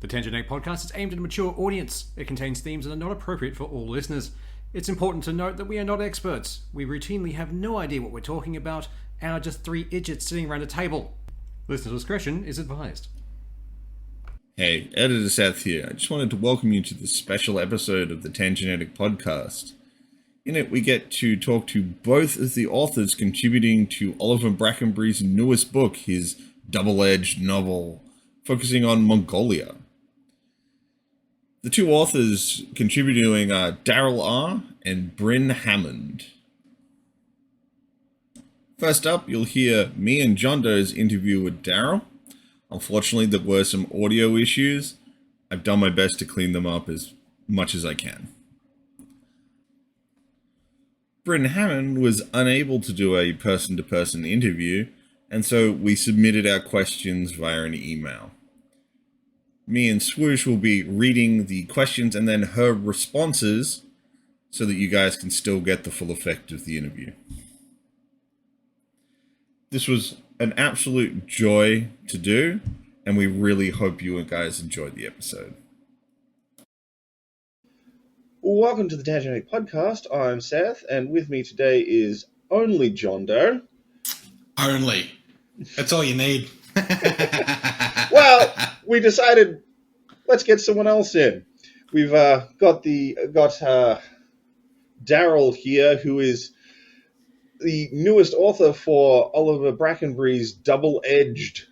The Tangent Egg podcast is aimed at a mature audience. It contains themes that are not appropriate for all listeners. It's important to note that we are not experts. We routinely have no idea what we're talking about and are just three idiots sitting around a table. Listener discretion is advised. Hey, Editor Seth here. I just wanted to welcome you to this special episode of the Tangent Egg podcast. In it, we get to talk to both of the authors contributing to Oliver Brackenbury's newest book, his Double-Edged novel, focusing on Mongolia. The two authors contributing are DARIEL R.A and BRYN Hammond. First up, you'll hear me and John Doe's interview with DARIEL. Unfortunately, there were some audio issues. I've done my best to clean them up as much as I can. BRYN Hammond was unable to do a person-to-person interview, and so we submitted our questions via an email. Me and Swoosh will be reading the questions and then her responses so that you guys can still get the full effect of the interview. This was an absolute joy to do, and we really hope you guys enjoyed the episode. Welcome to the Tangent Egg podcast. I'm Seth, and with me today is only John Doe. Only. That's all you need. Well, we decided let's get someone else in. We've got DARIEL here, who is the newest author for Oliver Brackenbury's Double-Edged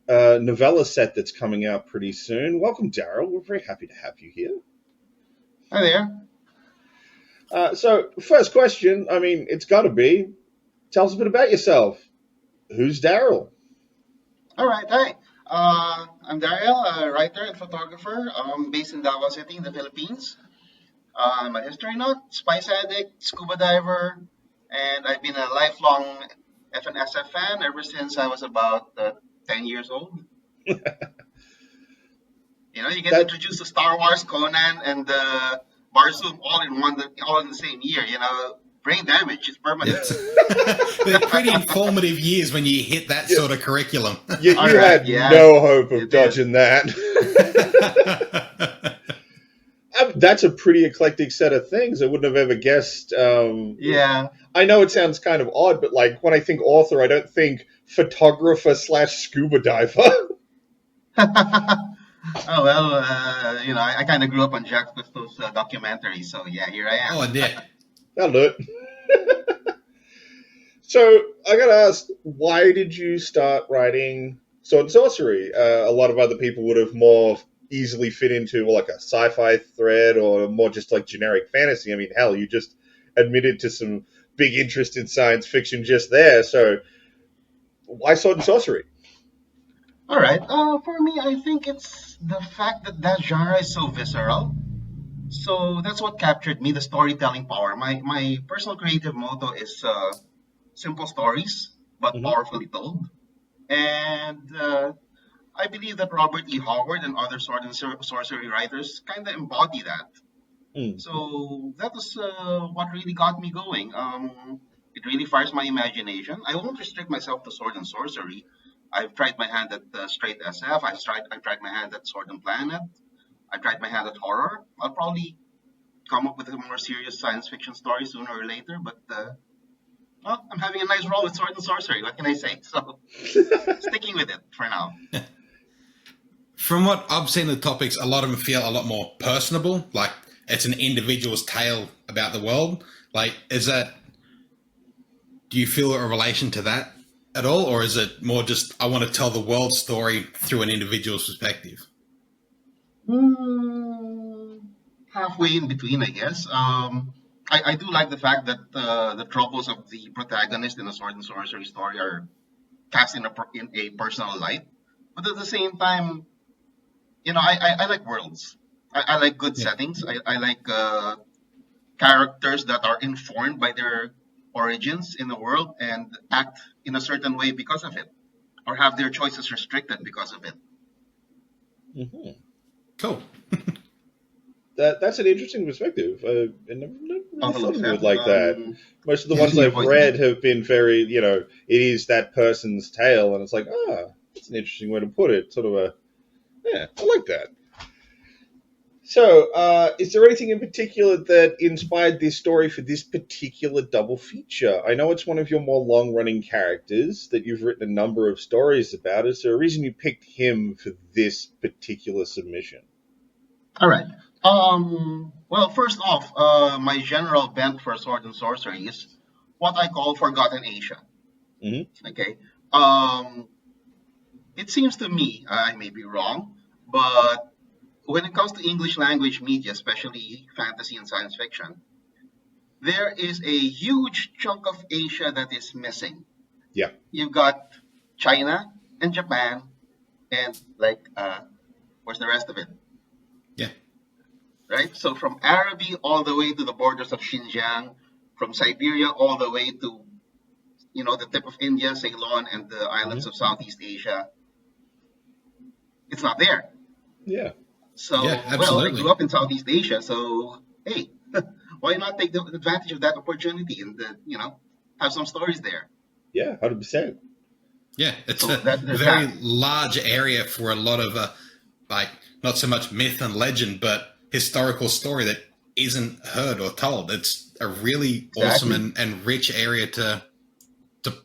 novella set that's coming out pretty soon. Welcome, DARIEL. We're very happy to have you here. Hi there. So, first question, I mean, it's got to be, tell us a bit about yourself. Who's DARIEL? All right, hi. I'm DARIEL, a writer and photographer based in Davao City in the Philippines. I'm a history nut, spice addict, scuba diver, and I've been a lifelong FNSF fan ever since I was about 10 years old. You know, you get introduced to Star Wars, Conan, and Barzoom all in the same year. You know, brain damage is permanent. They're pretty informative years when you hit that sort of curriculum. You had no hope of dodging that. That's a pretty eclectic set of things. I wouldn't have ever guessed. Yeah. I know it sounds kind of odd, but like when I think author, I don't think photographer / scuba diver. Oh, well, you know, I kind of grew up on Jack Cousteau's documentaries, so yeah, here I am. Oh, I did. That'll do it. So, I gotta ask, why did you start writing sword and sorcery? A lot of other people would have more easily fit into like a sci-fi thread or more just like generic fantasy. I mean, hell, you just admitted to some big interest in science fiction just there, so why sword and sorcery? All right. For me, I think it's the fact that genre is so visceral. So that's what captured me, the storytelling power. My personal creative motto is simple stories, but powerfully told. And I believe that Robert E. Howard and other sword and sorcery writers kind of embody that. So that was what really got me going. It really fires my imagination. I won't restrict myself to sword and sorcery. I've tried my hand at straight SF. I've tried my hand at Sword and Planet. I've tried my hand at horror. I'll probably come up with a more serious science fiction story sooner or later, but well, I'm having a nice roll with sword and sorcery. What can I say? So, sticking with it for now. From what I've seen, the topics, a lot of them feel a lot more personable. Like it's an individual's tale about the world. Like, do you feel a relation to that at all? Or is it more just, I want to tell the world story through an individual's perspective? Halfway in between, I guess. I do like the fact that the troubles of the protagonist in a sword and sorcery story are cast in a personal light. But at the same time, you know, I like worlds. I like good settings. I like characters that are informed by their origins in the world and act in a certain way because of it, or have their choices restricted because of it. Cool. That's an interesting perspective. I never thought of it like that. Most of the ones I've read have been very, you know, it is that person's tale, and it's like, that's an interesting way to put it. Sort of I like that. So, is there anything in particular that inspired this story for this particular double feature? I know it's one of your more long-running characters that you've written a number of stories about. Is there a reason you picked him for this particular submission? All right. Well, first off, my general bent for sword and sorcery is what I call Forgotten Asia. Mm-hmm. Okay. It seems to me, I may be wrong, but when it comes to English language media, especially fantasy and science fiction, there is a huge chunk of Asia that is missing. Yeah. You've got China and Japan, and where's the rest of it? Yeah. Right? So from Araby all the way to the borders of Xinjiang, from Siberia all the way to, the tip of India, Ceylon, and the islands of Southeast Asia. It's not there. Yeah. So, Yeah, I absolutely. grew up in Southeast Asia, so, hey, why not take the advantage of that opportunity and, have some stories there? Yeah, 100%. Yeah, it's So a there's very that. large area for a lot of, not so much myth and legend, but historical story that isn't heard or told. It's a really awesome and rich area to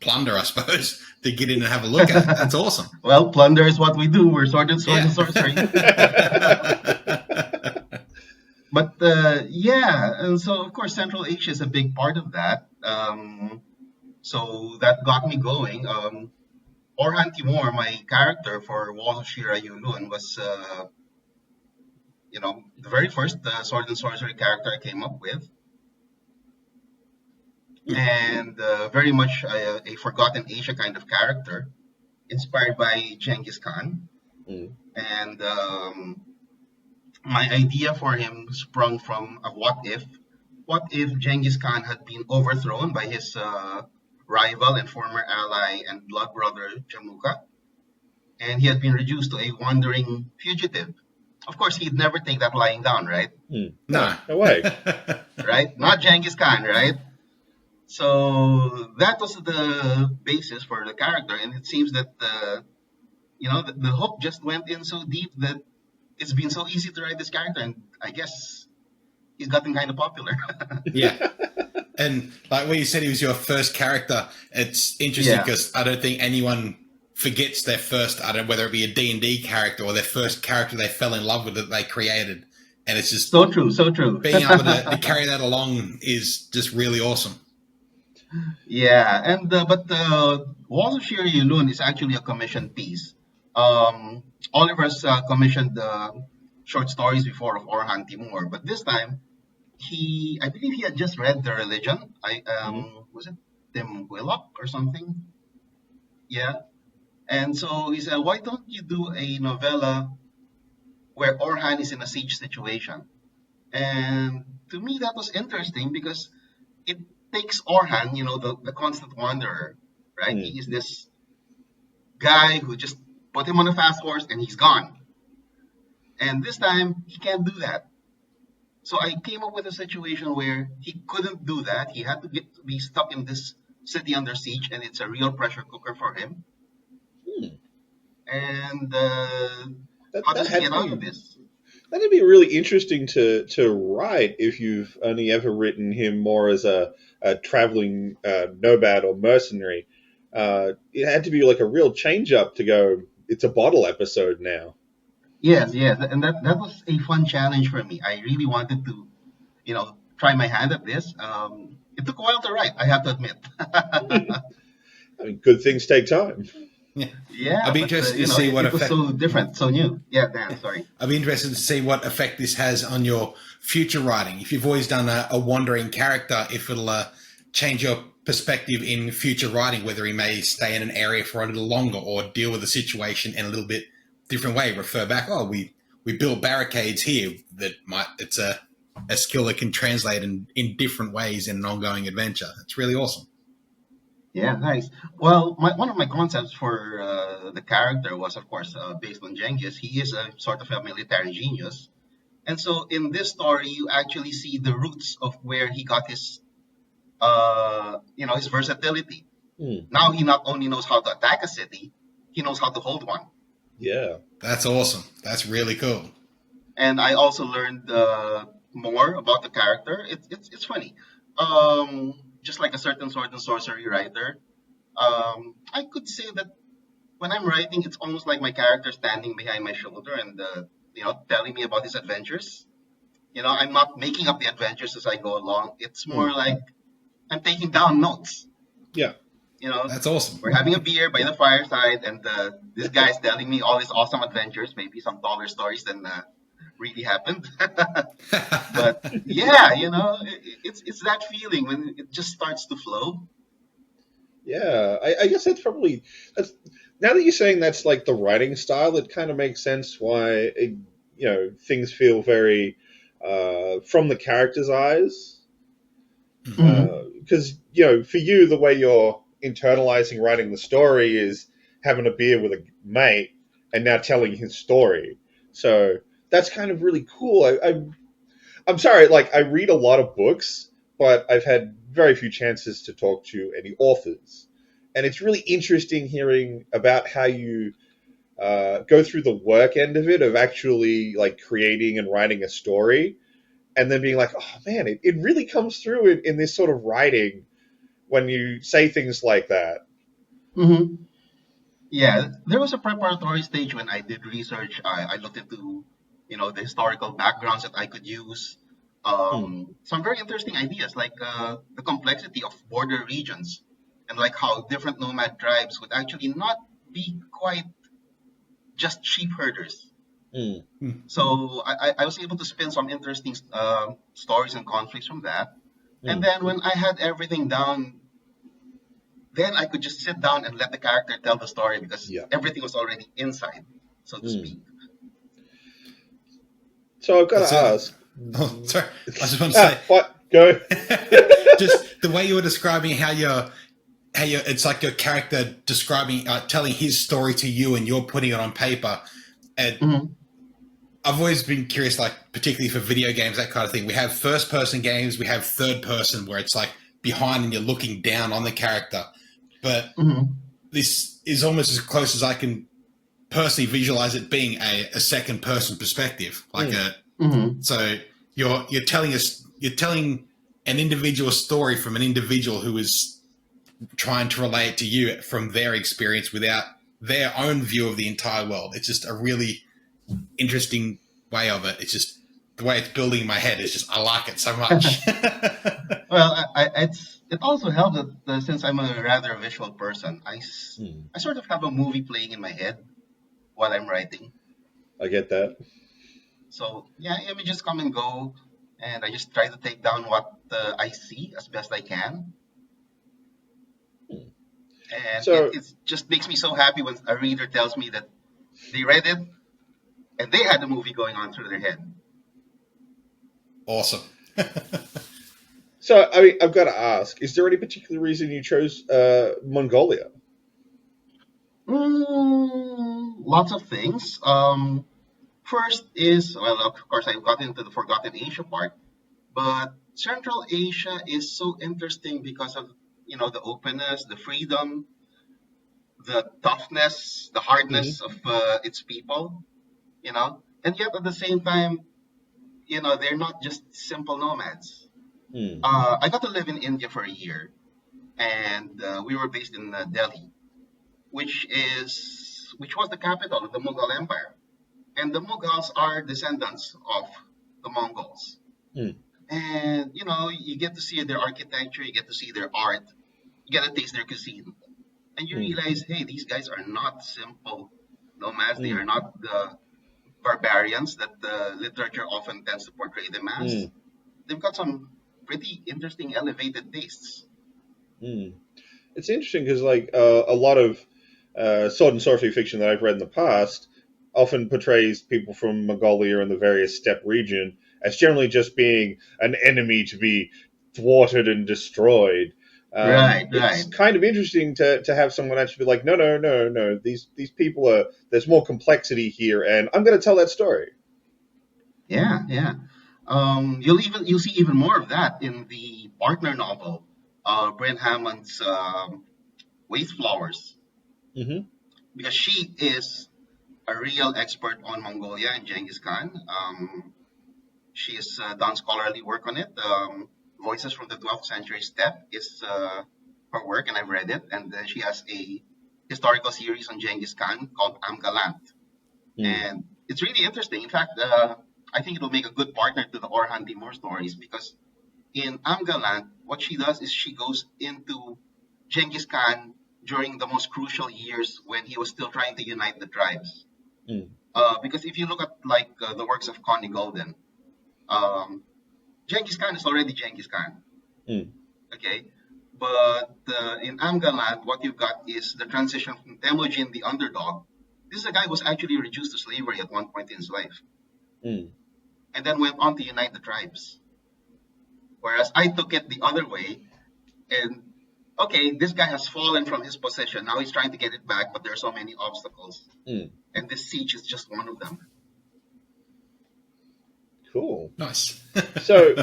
plunder, I suppose, to get in and have a look at. That's awesome. Well, plunder is what we do. We're sword and sorcery. But and so of course Central Asia is a big part of that. So that got me going. Orhan Timur, my character for Walls of Shira Yulun, was the very first sword and sorcery character I came up with, and very much a forgotten Asia kind of character, inspired by Genghis Khan. And my idea for him sprung from a what if. What if Genghis Khan had been overthrown by his rival and former ally and blood brother Jamukha, and he had been reduced to a wandering fugitive? Of course, he'd never take that lying down, right? No. No way. Right? Not Genghis Khan, right? So that was the basis for the character, and it seems that the hook just went in so deep that it's been so easy to write this character, and I guess he's gotten kind of popular. Yeah. And like when you said he was your first character, it's interesting because I don't think anyone forgets their first, whether it be a D&D character or their first character they fell in love with that they created. And it's just so true. Being able to carry that along is just really awesome. Yeah, and but Walls of Shira Yulun is actually a commissioned piece. Oliver's commissioned short stories before of Orhan Timur, but this time I believe he had just read The Religion. Was it Tim Willock or something? Yeah, and so he said, "Why don't you do a novella where Orhan is in a siege situation?" And to me, that was interesting because it takes Orhan, the constant wanderer, right? He is this guy who just put him on a fast horse and he's gone. And this time, he can't do that. So I came up with a situation where he couldn't do that. He had to be stuck in this city under siege, and it's a real pressure cooker for him. And how does he get out of this? That'd be really interesting to write if you've only ever written him more as a traveling nomad or mercenary. It had to be like a real change up to go, it's a bottle episode now. Yes, and that was a fun challenge for me. I really wanted to, try my hand at this. It took a while to write, I have to admit. I mean, good things take time. Yeah, I'd be interested to see what it was effect. so different, so new. Yeah, Dan, sorry. I'd be interested to see what effect this has on your future writing. If you've always done a wandering character, if it'll change your perspective in future writing, whether he may stay in an area for a little longer or deal with the situation in a little bit different way. Refer back, we built barricades here. It's a skill that can translate in different ways in an ongoing adventure. It's really awesome. Yeah, nice. Well, one of my concepts for the character was, of course, based on Genghis. He is a sort of a military genius. And so in this story, you actually see the roots of where he got his versatility. Now he not only knows how to attack a city, he knows how to hold one. Yeah. That's awesome. That's really cool. and I also learned more about the character. It's funny. Just like a certain sword and sorcery writer, I could say that when I'm writing, it's almost like my character standing behind my shoulder and telling me about his adventures. I'm not making up the adventures as I go along. It's more like I'm taking down notes. Yeah. That's awesome. We're having a beer by the fireside, and this guy's telling me all his awesome adventures, maybe some taller stories than really happened. But yeah, it's that feeling when it just starts to flow. Yeah, I guess that's now that you're saying that's like the writing style, it kind of makes sense why things feel very from the character's eyes. Because for you, the way you're internalizing writing the story is having a beer with a mate and now telling his story. So that's kind of really cool. I'm sorry, like I read a lot of books, but I've had very few chances to talk to any authors, and it's really interesting hearing about how you go through the work end of it, of actually like creating and writing a story, and then being like, oh man, it really comes through in this sort of writing when you say things like that. Mm-hmm. Yeah, there was a preparatory stage when I did research. I looked into, the historical backgrounds that I could use. Some very interesting ideas, like the complexity of border regions, and like how different nomad tribes would actually not be quite just sheep herders. So I was able to spin some interesting stories and conflicts from that. And then when I had everything down, then I could just sit down and let the character tell the story because everything was already inside, so to speak. So I've got to ask. Oh, sorry. I just want to say. What? Go. Just the way you were describing how it's like your character describing, telling his story to you, and you're putting it on paper. And I've always been curious, like particularly for video games, that kind of thing. We have first-person games, we have third-person, where it's like behind and you're looking down on the character. But this is almost as close as I can personally visualize it being a second-person perspective, like So you're telling an individual story from an individual who is trying to relate to you from their experience without their own view of the entire world. It's just a really interesting way of it. It's just the way it's building in my head. It's just I like it so much. Well, it also helps that since I'm a rather visual person, I sort of have a movie playing in my head while I'm writing. I get that. So yeah, images come and go, and I just try to take down what I see as best I can. And it just makes me so happy when a reader tells me that they read it and they had the movie going on through their head. Awesome. So, I mean, I've got to ask, is there any particular reason you chose Mongolia? Lots of things. First is, well, of course, I got into the Forgotten Asia part, but Central Asia is so interesting because of, the openness, the freedom, the toughness, the hardness of its people, and yet at the same time, they're not just simple nomads. I got to live in India for a year, and we were based in Delhi, which was the capital of the Mughal Empire. And the Mughals are descendants of the Mongols. And, you get to see their architecture, you get to see their art, you get to taste their cuisine. And you realize, hey, these guys are not simple nomads. They are not the barbarians that the literature often tends to portray them as. They've got some pretty interesting elevated tastes. It's interesting because, like, a lot of sword and sorcery fiction that I've read in the past often portrays people from Mongolia and the various steppe region as generally just being an enemy to be thwarted and destroyed. It's kind of interesting to have someone actually be like, no. These people there's more complexity here, and I'm going to tell that story. Yeah. You'll see even more of that in the partner novel, Bryn Hammond's Waste Flowers, because she is a real expert on Mongolia and Genghis Khan. She has done scholarly work on it. Voices from the 12th Century Steppe is her work, and I've read it. And she has a historical series on Genghis Khan called Amgalant. And it's really interesting. In fact, I think it'll make a good partner to the Orhan Timur stories, because in Amgalant, what she does is she goes into Genghis Khan during the most crucial years when he was still trying to unite the tribes. Because if you look at the works of Connie Golden, Genghis Khan is already Genghis Khan. Okay, but in Amgalant, what you've got is the transition from Temujin, the underdog. This is a guy who was actually reduced to slavery at one point in his life, and then went on to unite the tribes. Whereas I took it the other way, and okay, this guy has fallen from his position. Now he's trying to get it back, but there are so many obstacles, and this siege is just one of them. Cool. Nice. So,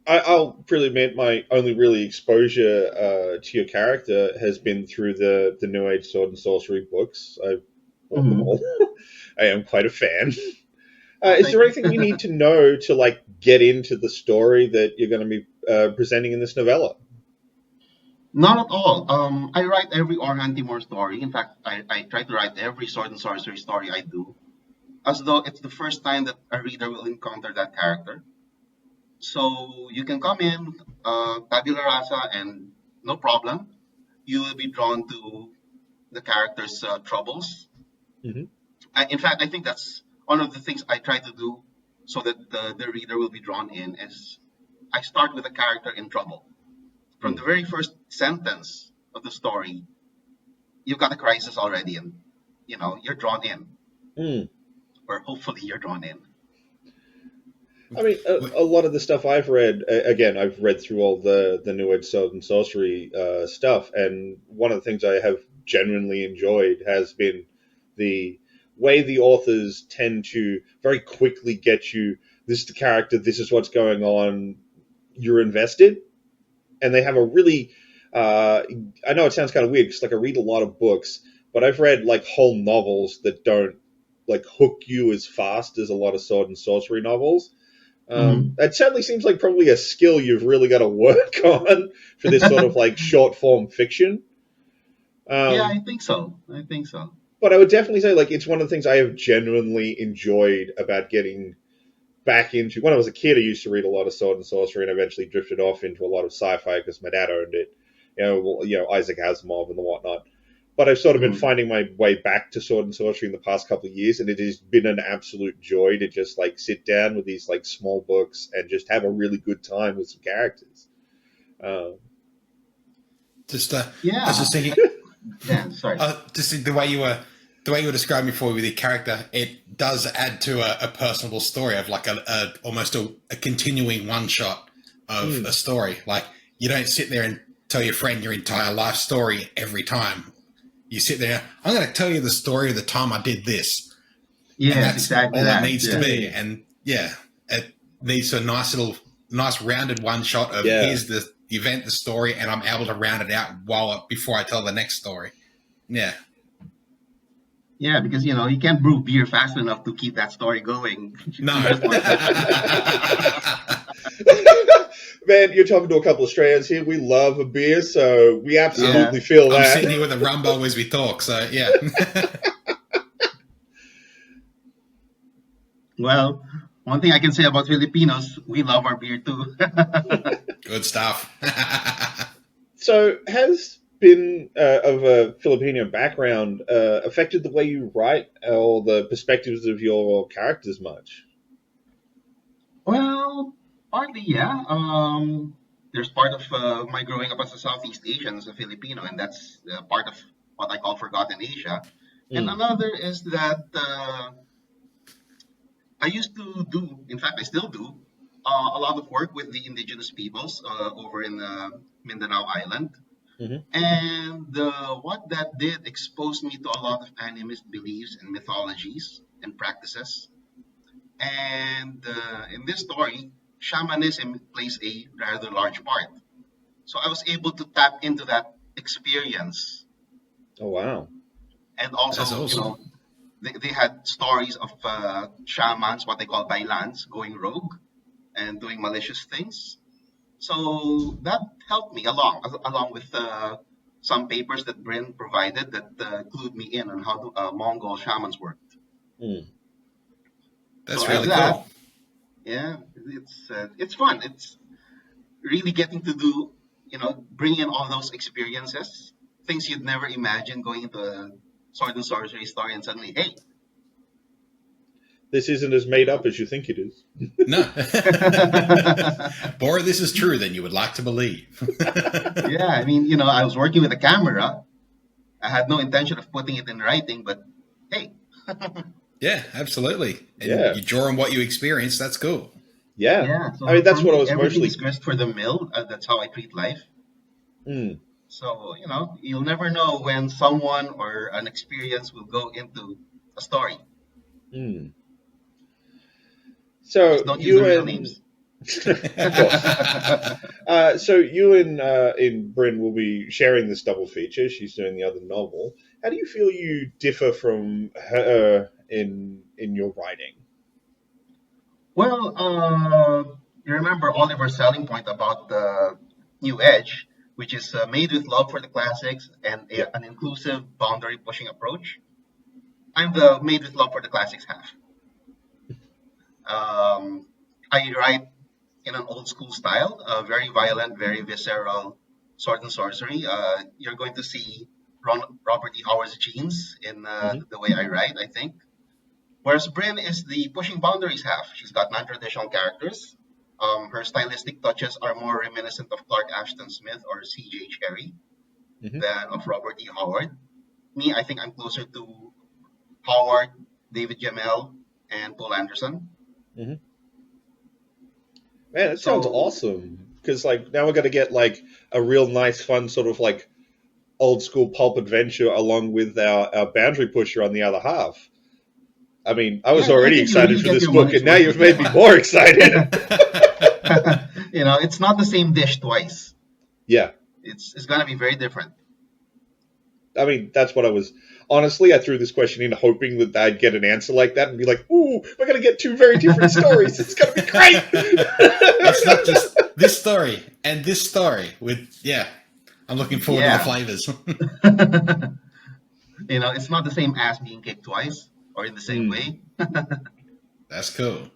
I'll freely admit my only really exposure to your character has been through the New Age Sword and Sorcery books. I've bought them all. I am quite a fan. Is there anything you need to know to get into the story that you're going to be presenting in this novella? Not at all. I write every Orhan Timur story. In fact, I try to write every sword and sorcery story I do, as though it's the first time that a reader will encounter that character. So you can come in, tabula rasa, and no problem. You will be drawn to the character's troubles. In fact, I think that's one of the things I try to do so that the reader will be drawn in, is I start with a character in trouble. From the very first sentence of the story, you've got a crisis already, and you're drawn in. Or hopefully you're drawn in. I mean, a lot of the stuff I've read, again, I've read through all the New Age Sword and Sorcery stuff, and one of the things I have genuinely enjoyed has been the way the authors tend to very quickly get you, this is the character, this is what's going on, you're invested. And they have a really, I know it sounds kind of weird, because I read a lot of books, but I've read whole novels that don't hook you as fast as a lot of sword and sorcery novels. That certainly seems like probably a skill you've really got to work on for this sort of short form fiction. Yeah, I think so. But I would definitely say it's one of the things I have genuinely enjoyed about getting back into. When I was a kid, I used to read a lot of sword and sorcery, and eventually drifted off into a lot of sci-fi because my dad owned it. Isaac Asimov and the whatnot. But I've sort of been finding my way back to sword and sorcery in the past couple of years, and it has been an absolute joy to just sit down with these small books and just have a really good time with some characters. I was just thinking. Yeah, sorry. Just the way you were describing before with your character, it does add to a personable story of almost a continuing one shot of a story. You don't sit there and tell your friend your entire life story every time. You sit there, I'm going to tell you the story of the time I did this. Yeah, and that's exactly. all it needs to be. And it needs a nice rounded one shot of here's the event, the story, and I'm able to round it out before I tell the next story. Yeah. Yeah, because you can't brew beer fast enough to keep that story going. No. Man, you're talking to a couple of Australians here. We love a beer, so we absolutely feel that. I'm sitting here with a rumbo as we talk, so yeah. Well, one thing I can say about Filipinos, we love our beer too. Good stuff. So, has been of a Filipino background affected the way you write or the perspectives of your characters much? Well, partly, yeah. There's part of my growing up as a Southeast Asian, as a Filipino, and that's part of what I call Forgotten Asia. And another is that I used to do, in fact, I still do, a lot of work with the indigenous peoples over in Mindanao Island. And what that did exposed me to a lot of animist beliefs and mythologies and practices. And in this story, shamanism plays a rather large part. So I was able to tap into that experience. Oh, wow. And also, That's awesome. they had stories of shamans, what they call bailans, going rogue and doing malicious things. So that helped me along with some papers that Bryn provided that clued me in on how Mongol shamans work. That's So really that, cool. yeah, it's fun. It's really getting to do, bring in all those experiences, things you'd never imagine going into a sword and sorcery story, and suddenly, hey, This isn't as made up as you think it is. No. More of this is true than you would like to believe. yeah, I mean, I was working with a camera. I had no intention of putting it in writing, but hey. Yeah, absolutely. And Yeah. you draw on what you experience. That's cool. Yeah. Yeah, so I mean, that's for what I me, was everything mostly. is grist for the mill. That's how I treat life. Mm, So, you'll never know when someone or an experience will go into a story. mm. So Just don't use you the real and names. of course. So you and Bryn will be sharing this double feature. She's doing the other novel. How do you feel you differ from her in your writing? Well, you remember Oliver's selling point about the New Edge, which is made with love for the classics and an inclusive, boundary-pushing approach. I'm the made with love for the classics half. I write in an old school style, very violent, very visceral sword and sorcery. You're going to see Robert E. Howard's genes in the way I write, I think. Whereas Bryn is the pushing boundaries half. She's got non-traditional characters. Her stylistic touches are more reminiscent of Clark Ashton Smith or C.J. Cherry than of Robert E. Howard. Me, I think I'm closer to Howard, David Gemmell, and Paul Anderson. Mm-hmm. Man, that sounds So- awesome. Because now we're gonna get a real nice, fun sort of old school pulp adventure along with our boundary pusher on the other half. I mean, I was Yeah, I already think you excited really for get this your book, money's and now worth you've with made me that more excited. It's not the same dish twice. Yeah. It's gonna be very different. I mean, that's what I was. Honestly, I threw this question in hoping that I'd get an answer like that and be like, ooh, we're going to get two very different stories. It's going to be great. It's not just this story and this story I'm looking forward to Yeah. the flavors. It's not the same ass being kicked twice or in the same way. That's cool.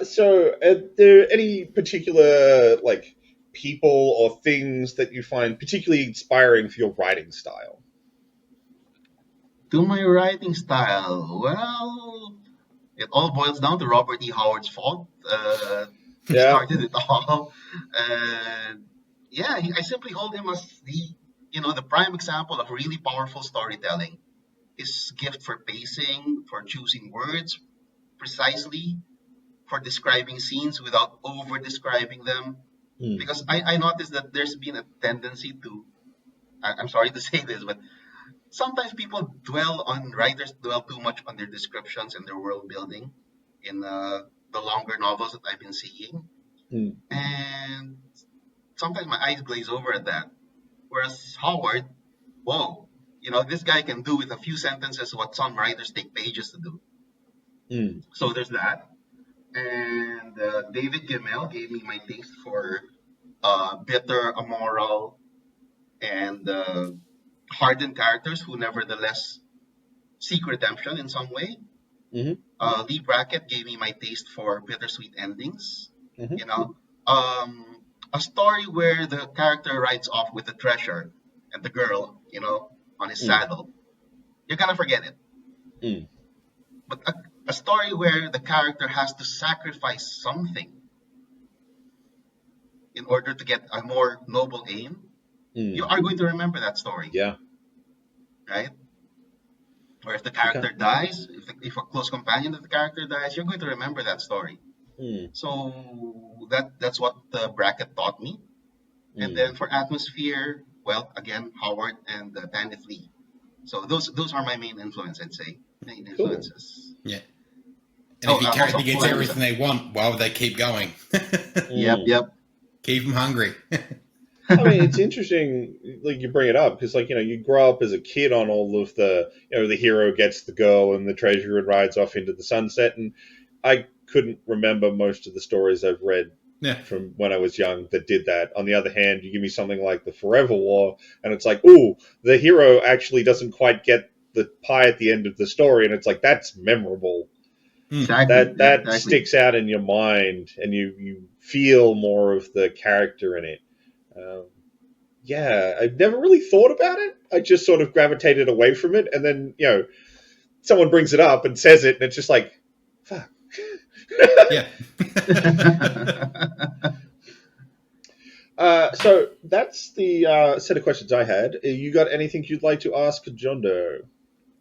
So, are there any particular, people or things that you find particularly inspiring for your writing style? To my writing style, well, it all boils down to Robert E. Howard's fault. He Yeah. started it all. I simply hold him as the prime example of really powerful storytelling. His gift for pacing, for choosing words precisely, for describing scenes without over describing them. Because I noticed that there's been a tendency to, I'm sorry to say this, but sometimes writers dwell too much on their descriptions and their world building in the longer novels that I've been seeing. And sometimes my eyes glaze over at that. Whereas Howard, whoa, this guy can do with a few sentences what some writers take pages to do. So there's that. And David Gemmell gave me my taste for bitter, amoral, and hardened characters who nevertheless seek redemption in some way. Lee Brackett gave me my taste for bittersweet endings. A story where the character rides off with the treasure and the girl, on his saddle. You're gonna forget it. But a story where the character has to sacrifice something in order to get a more noble aim, you are going to remember that story. Yeah. Right? Or if the character dies, if a close companion of the character dies, you're going to remember that story. So that's what the bracket taught me. And then for atmosphere, well, again, Howard and Tanith Lee. So those are my main influence, I'd say. Main influences. Yeah. And if your character also gets Paul everything they want, why would they keep going? Yep. Keep them hungry. I mean, it's interesting, like you bring it up, because like you grow up as a kid on all of the the hero gets the girl and the treasure and rides off into the sunset, and I couldn't remember most of the stories I've read Yeah. from when I was young that did that. On the other hand, you give me something like the Forever War, and it's like, ooh, the hero actually doesn't quite get the pie at the end of the story, and it's like that's memorable. Exactly. That sticks out in your mind, and you feel more of the character in it. Yeah, I've never really thought about it. I just sort of gravitated away from it, and then someone brings it up and says it, and it's just like, fuck. Yeah. So that's the set of questions I had. You got anything you'd like to ask John Doe?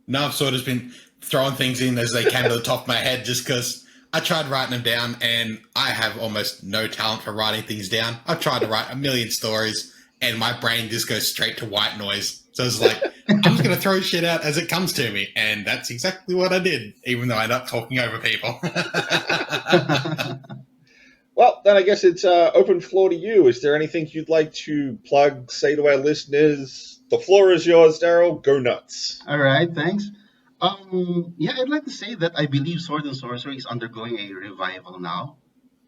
No, I've sort of been throwing things in as they came to the top of my head just because I tried writing them down and I have almost no talent for writing things down. I've tried to write a million stories and my brain just goes straight to white noise. So it's like, I'm just going to throw shit out as it comes to me. And that's exactly what I did, even though I ended up talking over people. Well, then I guess it's open floor to you. Is there anything you'd like to plug, say to our listeners? The floor is yours, Daryl. Go nuts. All right, thanks. Yeah, I'd like to say that I believe Sword and Sorcery is undergoing a revival now.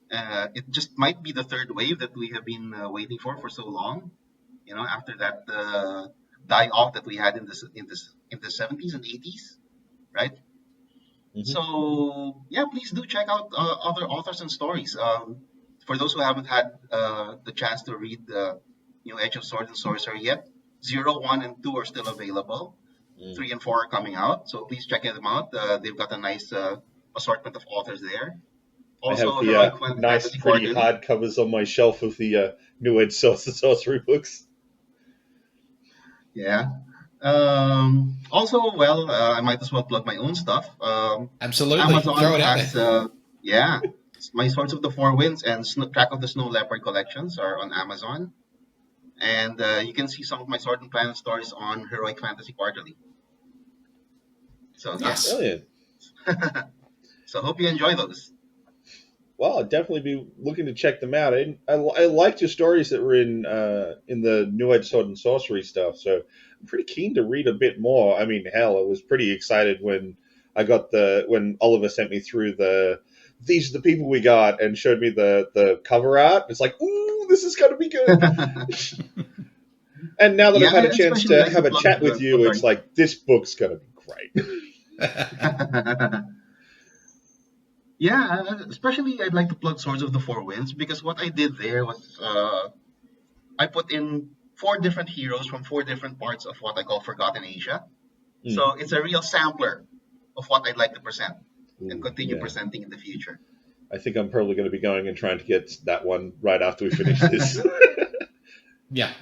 It just might be the third wave that we have been waiting for so long. After that die off that we had in the 70s and 80s, right? Mm-hmm. So yeah, please do check out other authors and stories. For those who haven't had the chance to read the New Edge of Sword and Sorcery yet, 0, 1, and 2 are still available. 3 and 4 are coming out, so please check them out. They've got a nice assortment of authors there. Also, I have the nice, pretty hardcovers on my shelf of the New Edge Sword and Sorcery books. Yeah. Also, well, I might as well plug my own stuff. Absolutely. Amazon Throw it out has, there. yeah, my Swords of the Four Winds and Track of the Snow Leopard collections are on Amazon. And you can see some of my Sword and Planet stories on Heroic Fantasy Quarterly. So, Yes. Brilliant. So hope you enjoy those. Well, I'd definitely be looking to check them out. I liked your stories that were in the New Edge Sword and Sorcery stuff, so I'm pretty keen to read a bit more. I mean, hell, I was pretty excited when when Oliver sent me through these are the people we got and showed me the cover art. It's like, ooh, this is gonna be good. And now that I've had a chance to have a chat with you, it's like this book's gonna be great. Yeah, especially I'd like to plug Swords of the Four Winds because what I did there was I put in 4 different heroes from 4 different parts of what I call Forgotten Asia. So it's a real sampler of what I'd like to present and continue presenting in the future. I think I'm probably going to be going and trying to get that one right after we finish this. Yeah.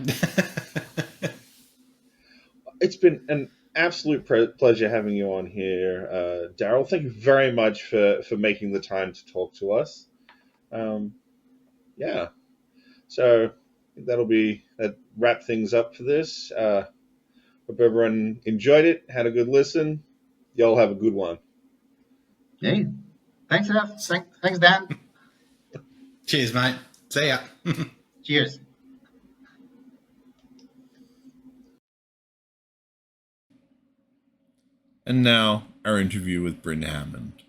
It's been an absolute pleasure having you on here, Daryl. Thank you very much for making the time to talk to us. Yeah, so I think that wrap things up for this. Hope everyone enjoyed it, had a good listen. Y'all have a good one. Hey, thanks, Jeff. Thanks, Dan. Cheers, mate. See ya. Cheers. And now, our interview with Bryn Hammond.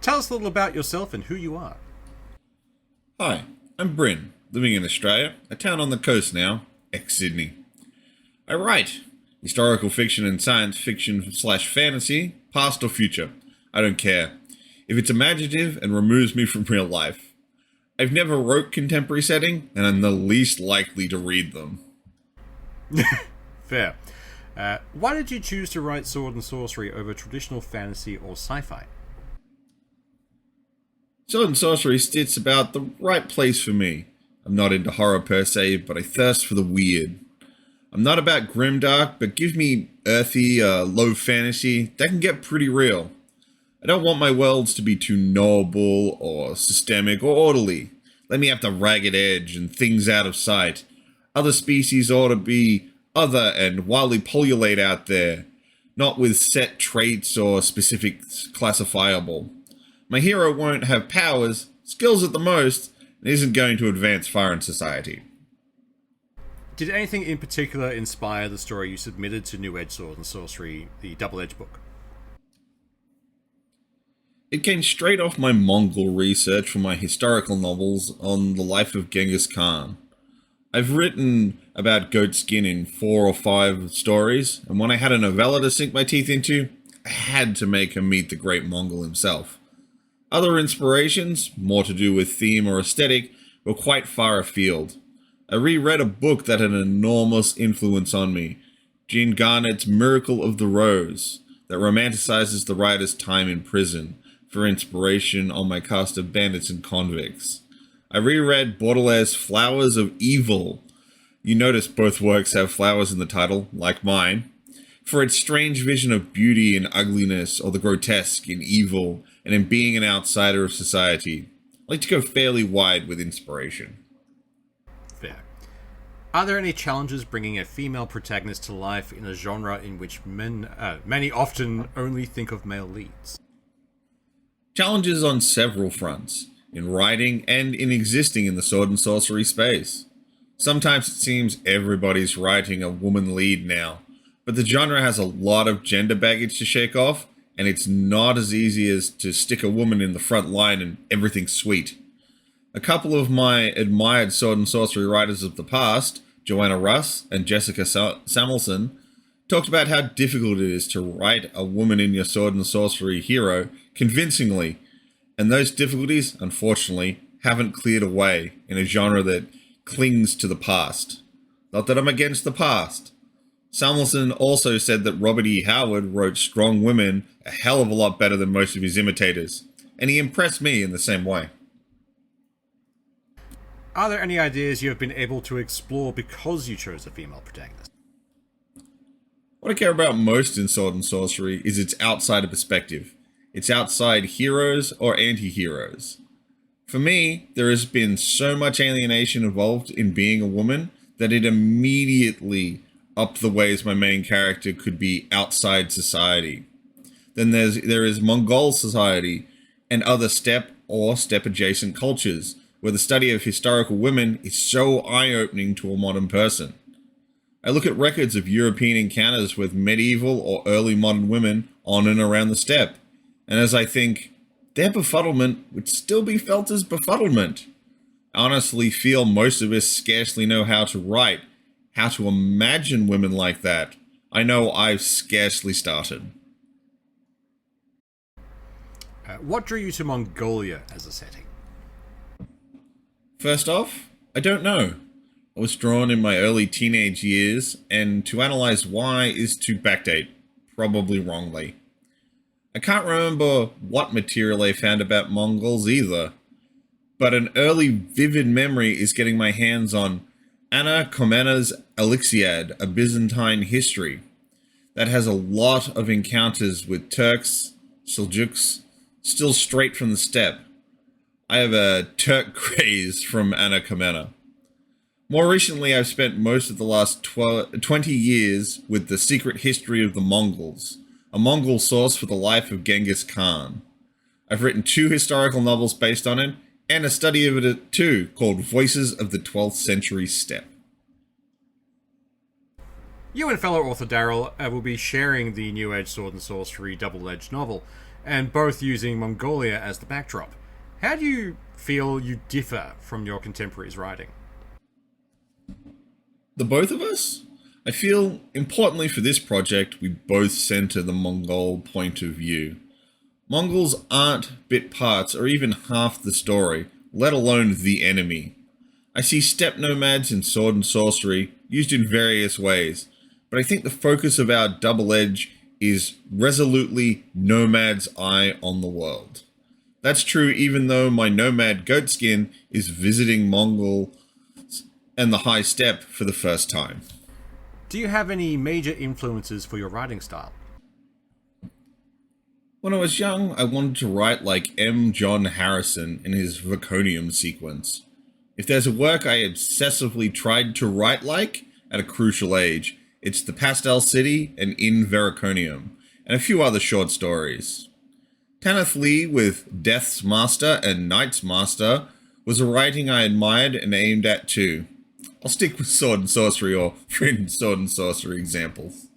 Tell us a little about yourself and who you are. Hi, I'm Bryn, living in Australia, a town on the coast now, ex-Sydney. I write historical fiction and science fiction / fantasy, past or future. I don't care. If it's imaginative and removes me from real life. I've never wrote contemporary setting, and I'm the least likely to read them. Fair. Why did you choose to write Sword and Sorcery over traditional fantasy or sci-fi? Sword and Sorcery sits about the right place for me. I'm not into horror per se, but I thirst for the weird. I'm not about grimdark, but give me earthy, low fantasy. That can get pretty real. I don't want my worlds to be too knowable or systemic or orderly. Let me have the ragged edge and things out of sight. Other species ought to be other and wildly pullulate out there, not with set traits or specifics classifiable. My hero won't have powers, skills at the most, and isn't going to advance far in society. Did anything in particular inspire the story you submitted to New Edge Sword and Sorcery, the Double-Edged book? It came straight off my Mongol research for my historical novels on the life of Genghis Khan. I've written about goatskin in 4 or 5 stories, and when I had a novella to sink my teeth into, I had to make him meet the great Mongol himself. Other inspirations, more to do with theme or aesthetic, were quite far afield. I reread a book that had an enormous influence on me, Jean Garnett's Miracle of the Rose, that romanticizes the writer's time in prison, for inspiration on my cast of bandits and convicts. I reread Baudelaire's Flowers of Evil. You notice both works have flowers in the title, like mine, for its strange vision of beauty in ugliness or the grotesque in evil and in being an outsider of society. I like to go fairly wide with inspiration. Fair. Are there any challenges bringing a female protagonist to life in a genre in which many often only think of male leads? Challenges on several fronts, in writing and in existing in the sword and sorcery space. Sometimes it seems everybody's writing a woman lead now, but the genre has a lot of gender baggage to shake off, and it's not as easy as to stick a woman in the front line and everything's sweet. A couple of my admired sword and sorcery writers of the past, Joanna Russ and Jessica Samuelson, talked about how difficult it is to write a woman in your sword and sorcery hero convincingly, and those difficulties, unfortunately, haven't cleared away in a genre that clings to the past. Not that I'm against the past. Samuelson also said that Robert E. Howard wrote strong women a hell of a lot better than most of his imitators, and he impressed me in the same way. Are there any ideas you have been able to explore because you chose a female protagonist? What I care about most in sword and sorcery is its outsider perspective. It's outside heroes or anti-heroes. For me, there has been so much alienation involved in being a woman that it immediately upped the ways my main character could be outside society. Then there is Mongol society and other steppe or steppe-adjacent cultures, where the study of historical women is so eye-opening to a modern person. I look at records of European encounters with medieval or early modern women on and around the steppe, and as I think, their befuddlement would still be felt as befuddlement. I honestly feel most of us scarcely know how to write, how to imagine women like that. I know I've scarcely started. What drew you to Mongolia as a setting? First off, I don't know. I was drawn in my early teenage years, and to analyze why is to backdate, probably wrongly. I can't remember what material I found about Mongols either, but an early vivid memory is getting my hands on Anna Komena's Elixiad, a Byzantine history, that has a lot of encounters with Turks, Seljuks, still straight from the steppe. I have a Turk craze from Anna Komena. More recently, I've spent most of the last 20 years with The Secret History of the Mongols, a Mongol source for the life of Genghis Khan. I've written 2 historical novels based on it, and a study of it too, called Voices of the 12th Century Steppe. You and fellow author Daryl will be sharing the New Edge Sword and Sorcery Double-Edged novel, and both using Mongolia as the backdrop. How do you feel you differ from your contemporaries' writing? The both of us? I feel, importantly for this project, we both center the Mongol point of view. Mongols aren't bit parts or even half the story, let alone the enemy. I see steppe nomads in sword and sorcery used in various ways, but I think the focus of our double edge is resolutely nomad's eye on the world. That's true even though my nomad goatskin is visiting Mongol and the high steppe for the first time. Do you have any major influences for your writing style? When I was young, I wanted to write like M. John Harrison in his Verconium sequence. If there's a work I obsessively tried to write like at a crucial age, it's The Pastel City and In Verconium, and a few other short stories. Tanith Lee with Death's Master and Night's Master was a writing I admired and aimed at too. I'll stick with sword and sorcery or friend sword and sorcery examples.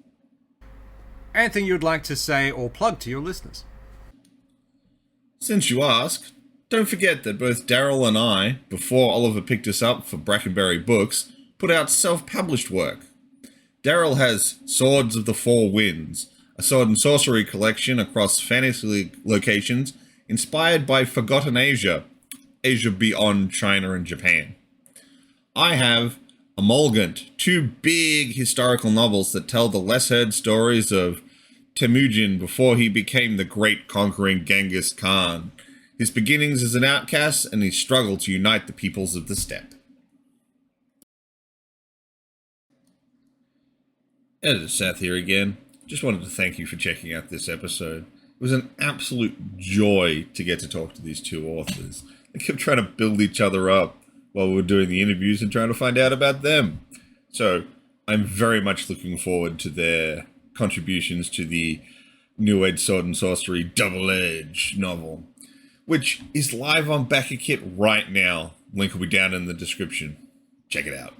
Anything you'd like to say or plug to your listeners? Since you ask, don't forget that both Daryl and I, before Oliver picked us up for Brackenbury Books, put out self-published work. Daryl has Swords of the Four Winds, a sword and sorcery collection across fantasy locations inspired by Forgotten Asia, Asia beyond China and Japan. I have Emolgant, two big historical novels that tell the less-heard stories of Temujin before he became the great conquering Genghis Khan, his beginnings as an outcast and his struggle to unite the peoples of the steppe. Editor Seth here again. Just wanted to thank you for checking out this episode. It was an absolute joy to get to talk to these two authors. They kept trying to build each other up while we were doing the interviews and trying to find out about them. So I'm very much looking forward to their contributions to the New Age Sword and Sorcery Double-Edged novel, which is live on BackerKit right now. Link will be down in the description. Check it out.